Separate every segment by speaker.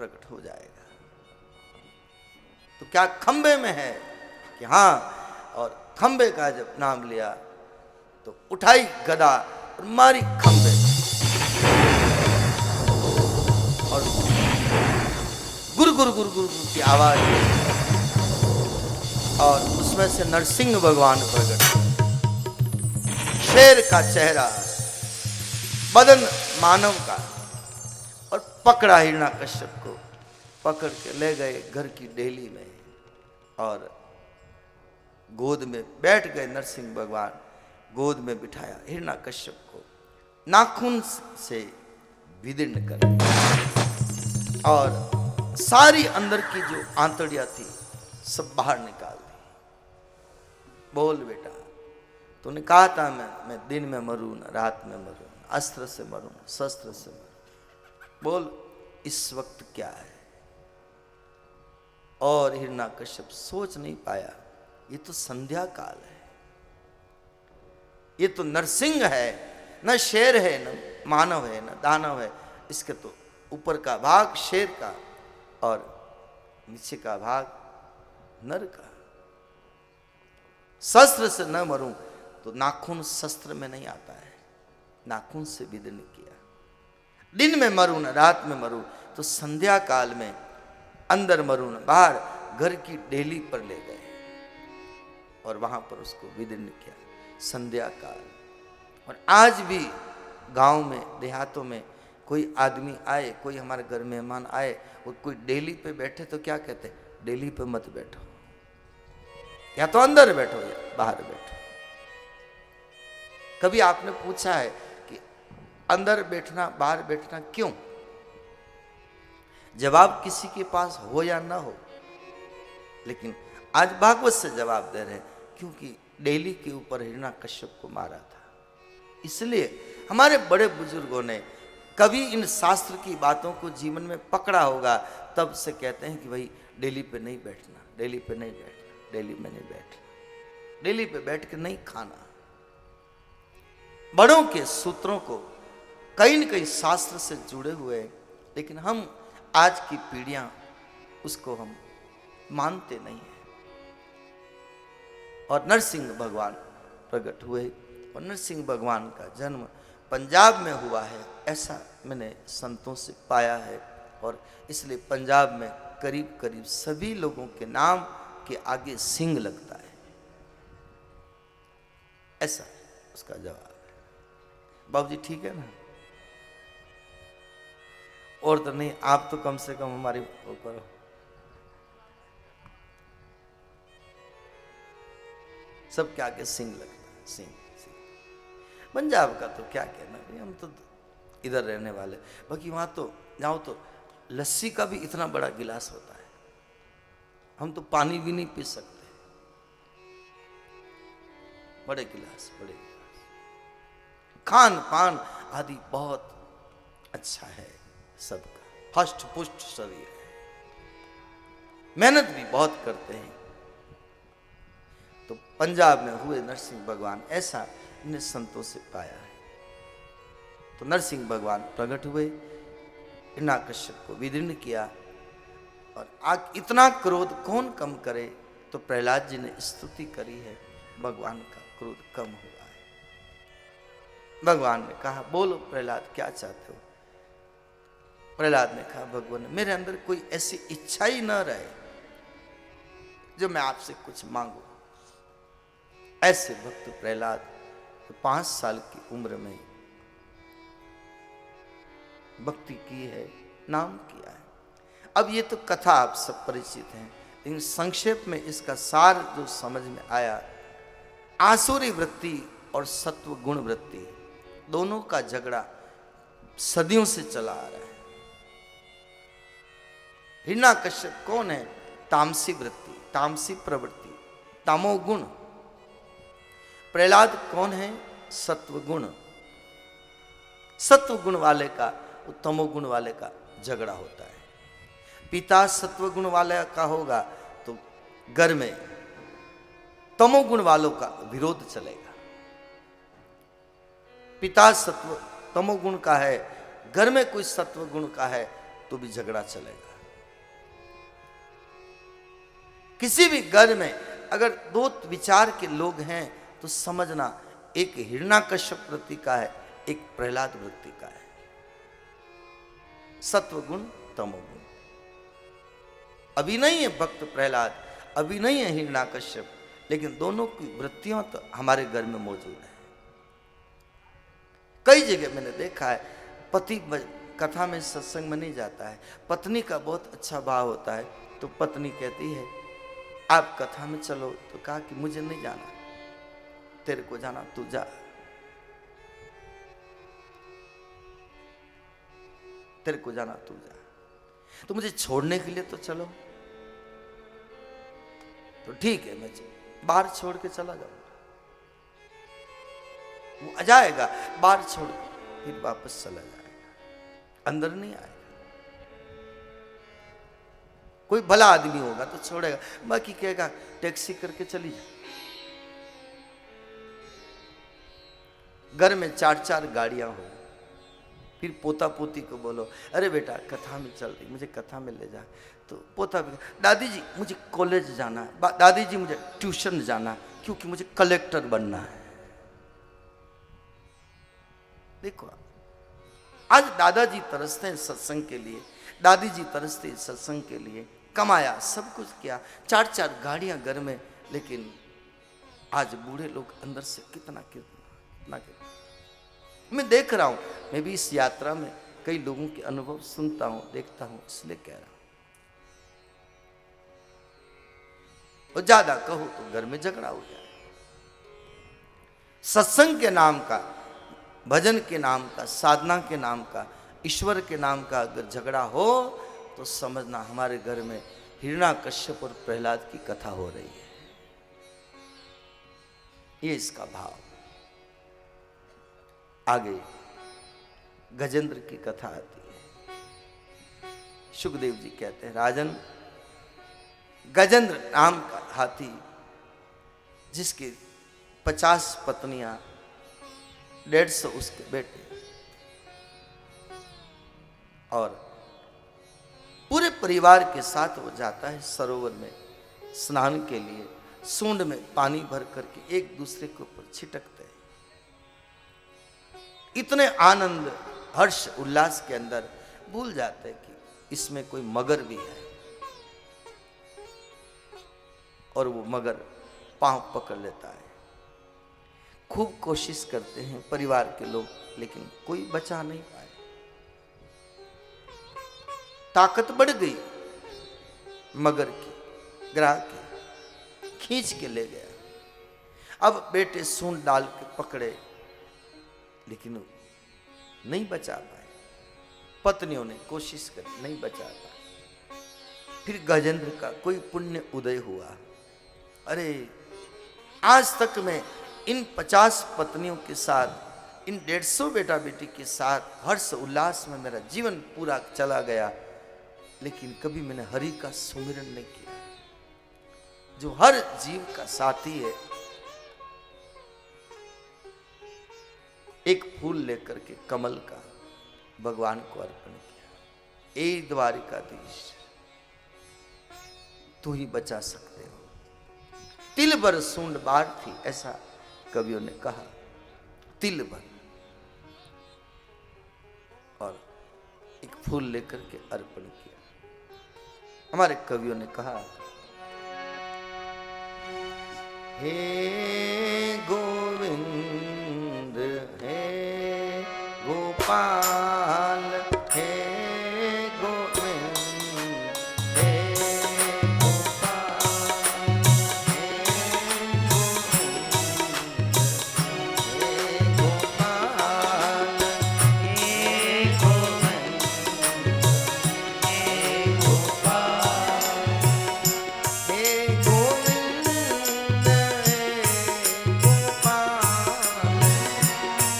Speaker 1: प्रकट हो जाएगा। तो क्या खंबे में है कि हाँ, और खंबे का जब नाम लिया तो उठाई गदा और मारी खंबे और गुर गुर गुर गुर की आवाज और उसमें से नरसिंह भगवान प्रकट हुए। शेर का चेहरा, बदन मानव का, और पकड़ा हिरण्याकश्यप को, पकड़ के ले गए घर की डेली में और गोद में बैठ गए। नरसिंह भगवान गोद में बिठाया हिरण्याकश्यप को, नाखून से विदीर्ण कर और सारी अंदर की जो आंतड़ियां थी सब बाहर निकाल दी। बोल बेटा, तूने कहा था मैं दिन में मरूं ना रात में मरूं, अस्त्र से मरूं शस्त्र से मरूं, बोल इस वक्त क्या है। और हिरण्याकश्यप सोच नहीं पाया, ये तो संध्या काल है, ये तो नरसिंह है, न शेर है, न मानव है, न दानव है। इसके तो ऊपर का भाग शेर का और नीचे का भाग नर का। शस्त्र से न मरूं तो नाखून शस्त्र में नहीं आता है, नाखून से विदीर्ण किया। दिन में मरूं न रात में मरूं तो संध्या काल में अंदर मरूं न बाहर, घर की डेली पर ले गए और वहां पर उसको विदीर्ण किया संध्या काल। और आज भी गांव में देहातों में कोई आदमी आए, कोई हमारे घर मेहमान आए, वो कोई डेली पे बैठे तो क्या कहते हैं, डेली पे मत बैठो, या तो अंदर बैठो या बाहर बैठो। कभी आपने पूछा है कि अंदर बैठना बाहर बैठना क्यों? जवाब किसी के पास हो या ना हो, लेकिन आज भागवत से जवाब दे रहे हैं, क्योंकि डेली के ऊपर हिरण्याकश्यप को मारा था। इसलिए हमारे बड़े बुजुर्गों ने कभी इन शास्त्र की बातों को जीवन में पकड़ा होगा, तब से कहते हैं कि भाई डेली पे नहीं बैठना, डेली पे नहीं बैठना, डेली में नहीं बैठना, डेली पे बैठ के नहीं खाना। बड़ों के सूत्रों को कहीं न कहीं शास्त्र से जुड़े हुए हैं, लेकिन हम आज की पीढ़ियां उसको हम मानते नहीं हैं। और नरसिंह भगवान प्रकट हुए और नरसिंह भगवान का जन्म पंजाब में हुआ है, ऐसा मैंने संतों से पाया है। और इसलिए पंजाब में करीब करीब सभी लोगों के नाम के आगे सिंह लगता है, ऐसा उसका जवाब है। बाबूजी ठीक है ना? और तो नहीं, आप तो कम से कम हमारे ऊपर हो। सब क्या आगे सिंह लगता है, सिंह सिंह। पंजाब का तो क्या कहना, हम तो इधर रहने वाले। बाकी वहां तो जाओ तो लस्सी का भी इतना बड़ा गिलास होता है, हम तो पानी भी नहीं पी सकते, बड़े गिलास, बड़े गिलास। खान पान आदि बहुत अच्छा है सबका, हष्ट पुष्ट शरीर है, मेहनत भी बहुत करते हैं। तो पंजाब में हुए नरसिंह भगवान, ऐसा इन संतों से पाया है। तो नरसिंह भगवान प्रकट हुए, हिरण्याकश्यप को विदीर्ण किया। और इतना क्रोध कौन कम करे? तो प्रहलाद जी ने स्तुति करी है, भगवान का क्रोध कम हुआ है। भगवान ने कहा, बोलो प्रहलाद क्या चाहते हो? प्रहलाद ने कहा, भगवान मेरे अंदर कोई ऐसी इच्छा ही न रहे जो मैं आपसे कुछ मांगू। ऐसे भक्त प्रहलाद तो 5 साल की उम्र में भक्ति की है, नाम किया है। अब ये तो कथा आप सब परिचित हैं, लेकिन संक्षेप में इसका सार जो समझ में आया, आसुरी वृत्ति और सत्व गुण वृत्ति दोनों का झगड़ा सदियों से चला आ रहा है। हिरण्याकश्यप कौन है? तामसी वृत्ति, तामसी प्रवृत्ति, तमोगुण। प्रहलाद कौन है? सत्वगुण। सत्वगुण वाले का तमोगुण वाले का झगड़ा होता है। पिता सत्वगुण वाले का होगा तो घर में तमोगुण वालों का विरोध चलेगा। पिता सत्व तमोगुण का है, घर में कोई सत्वगुण का है तो भी झगड़ा चलेगा। किसी भी घर में अगर दो विचार के लोग हैं तो समझना एक हिरण्याकश्यप वृत्ति का है, एक प्रहलाद वृत्ति का है। सत्व गुण तमोगुण। अभी नहीं है भक्त प्रहलाद, अभी नहीं है हिरण्याकश्यप, लेकिन दोनों की वृत्तियां तो हमारे घर में मौजूद है। कई जगह मैंने देखा है पति कथा में सत्संग में नहीं जाता है, पत्नी का बहुत अच्छा भाव होता है तो पत्नी कहती है आप कथा में चलो, तो कहा कि मुझे नहीं जाना, तेरे को जाना तू जा, तेरे को जाना तू जा, तो मुझे छोड़ने के लिए तो चलो। तो ठीक है, मैं बाहर छोड़ के चला जाऊंगा। वो आ जाएगा बाहर छोड़ के, फिर वापस चला जाएगा, अंदर नहीं आएगा। कोई भला आदमी होगा तो छोड़ेगा, बाकी कहेगा टैक्सी करके चली जा। घर में 4-4 गाड़ियां हो, फिर पोता पोती को बोलो अरे बेटा कथा में चल रही, मुझे कथा में ले जा, तो पोता भी दादी जी मुझे कॉलेज जाना, दादी जी मुझे ट्यूशन जाना, क्योंकि मुझे कलेक्टर बनना है। देखो आज दादाजी तरसते हैं सत्संग के लिए, दादी जी तरसते हैं सत्संग के लिए, कमाया सब कुछ किया, 4-4 गाड़ियां घर में, लेकिन आज बूढ़े लोग अंदर से कितना मैं देख रहा हूं। मैं भी इस यात्रा में कई लोगों के अनुभव सुनता हूं, देखता हूं, इसलिए कह रहा हूं। और ज्यादा कहो तो घर में झगड़ा हो जाए। सत्संग के नाम का, भजन के नाम का, साधना के नाम का, ईश्वर के नाम का अगर झगड़ा हो तो समझना हमारे घर में हिरण्याकश्यप और प्रहलाद की कथा हो रही है। ये इसका भाव। आगे गजेंद्र की कथा आती है। सुखदेव जी कहते हैं राजन, गजेंद्र नाम का हाथी जिसकी 50 पत्नियां, 150 उसके बेटे, और पूरे परिवार के साथ वो जाता है सरोवर में स्नान के लिए। सूंड में पानी भर करके एक दूसरे के ऊपर छिटकते हैं। इतने आनंद, हर्ष, उल्लास के अंदर भूल जाते हैं कि इसमें कोई मगर भी है, और वो मगर पांव पकड़ लेता है। खूब कोशिश करते हैं परिवार के लोग, लेकिन कोई बचा नहीं पाए। ताकत बढ़ गई मगर की, ग्राह की, खींच के ले गया। अब बेटे सूंड डाल के पकड़े, लेकिन नहीं बचा पाए। पत्नियों ने कोशिश करी, नहीं बचा पाए। फिर गजेंद्र का कोई पुण्य उदय हुआ। अरे आज तक मैं इन 50 पत्नियों के साथ, इन 150 बेटा बेटी के साथ हर्ष उल्लास में मेरा जीवन पूरा चला गया, लेकिन कभी मैंने हरि का सुमिरन नहीं किया, जो हर जीव का साथी है। एक फूल लेकर के कमल का भगवान को अर्पण किया। ए द्वारिकाधीश, तू ही बचा सकते हो। तिल भर सूंड बार थी, ऐसा कवियों ने कहा, तिल भर, और एक फूल लेकर के अर्पण किया। हमारे कवियों ने कहा, हे गोविंद, हे गोपाल, हे गोविंद, हे गोपाल, हे गोपाल, हे गोविंद, हे गोपाल,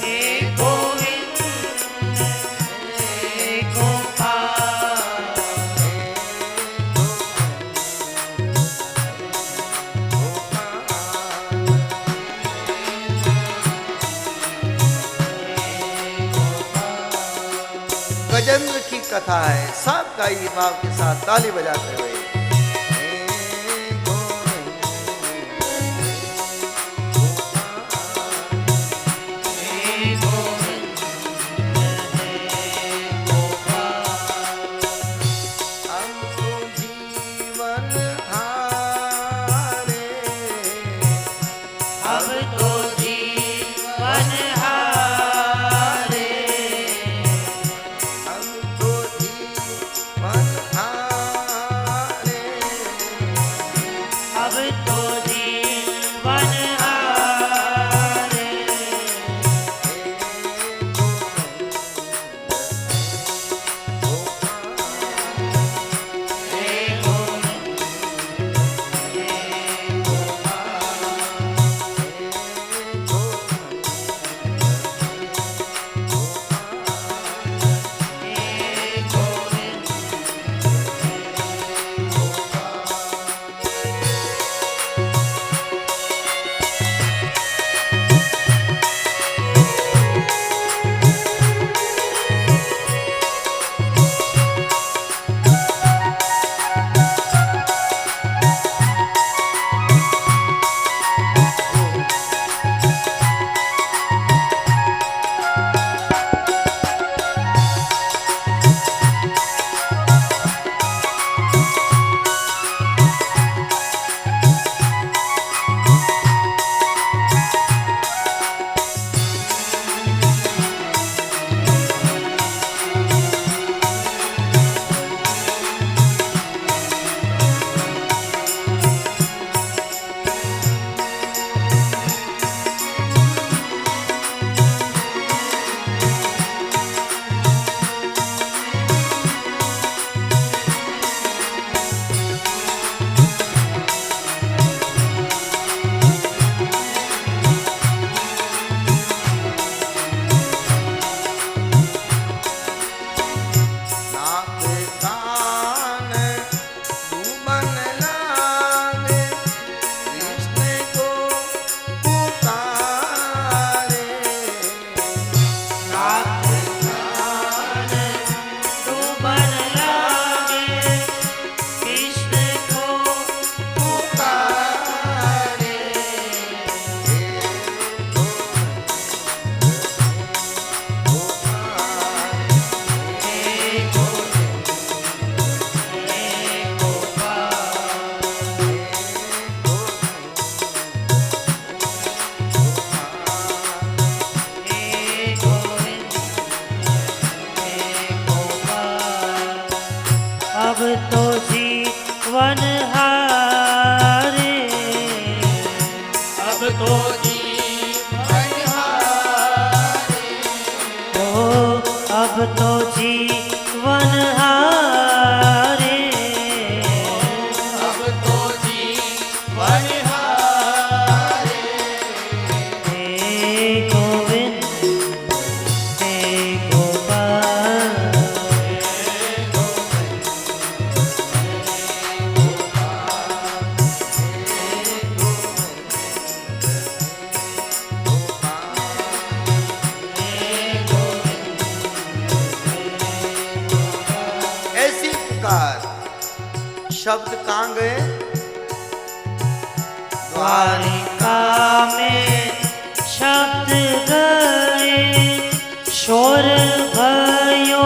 Speaker 1: हे गोविंद, गजेंद्र की कथा है। सब गाई भाव के साथ ताली बजाते हुए
Speaker 2: अब तो जीवन हारे,
Speaker 3: अब तो जीवन हारे,
Speaker 2: ओ अब तो जीवन हारे,
Speaker 3: अब तो जीवन हारे।
Speaker 2: हे गोविंद हे गोपाल,
Speaker 1: ऐसी पुकार शब्द कहाँ गए?
Speaker 2: द्वारिका में शब्द गए, शोर भयो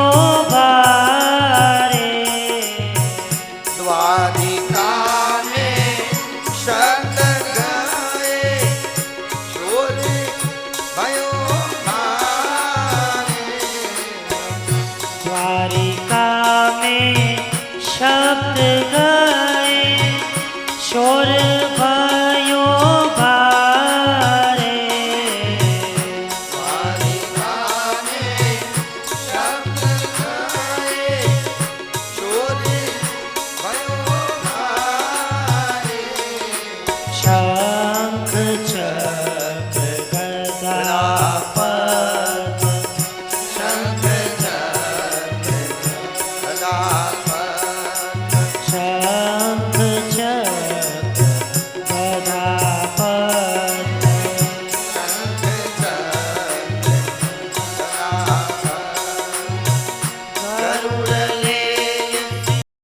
Speaker 2: भारे,
Speaker 1: द्वारिका में शब्द गए, शोर भयो भारे।
Speaker 2: द्वारिका में शब्द गए,